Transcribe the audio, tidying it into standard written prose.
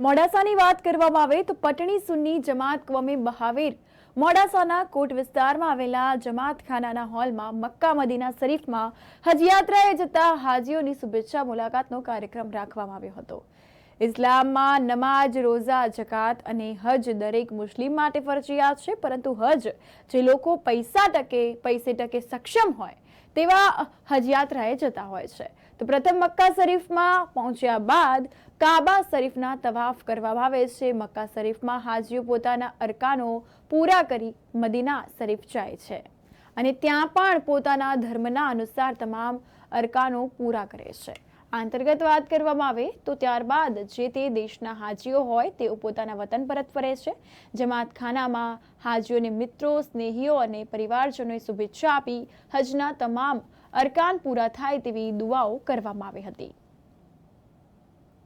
મોડાસાની વાત કરવામાં આવે તો પટણી સુન્ની જમાત કૌમે બહાવેર મોડાસાના કોટ વિસ્તારમાં આવેલા જમાતખાનાના હોલમાં મક્કા મદીના શરીફમાં હજયાત્રાએ જતા હાજીઓની શુભેચ્છા મુલાકાતનો કાર્યક્રમ રાખવામાં આવ્યો હતો। ઇસ્લામમાં નમાજ, રોઝા, જકાત અને હજ દરેક મુસ્લિમ માટે ફરજિયાત છે, પરંતુ હજ જે લોકો પૈસે ટકે સક્ષમ હોય તેવા હજયાત્રાએ જતા હોય છે। તો પ્રથમ મક્કા શરીફમાં પહોંચ્યા બાદ કાબા શરીફના તવાફ કરવામાં આવે છે। મક્કા શરીફમાં હાજીઓ પોતાના અરકાનો પૂરા કરી મદીના શરીફ જાય છે અને ત્યાં પણ પોતાના ધર્મના અનુસાર તમામ અરકાનો પૂરા કરે છે। આ અંતર્ગત વાત કરવામાં આવે તો ત્યારબાદ જે તે દેશના હાજીઓ હોય તેઓ પોતાના વતન પરત ફરે છે। જમાતખાનામાં હાજીઓને મિત્રો, સ્નેહીઓ અને પરિવારજનોએ શુભેચ્છા આપી હજના તમામ અરકાન પૂરા થાય તેવી દુઆઓ કરવામાં આવી હતી।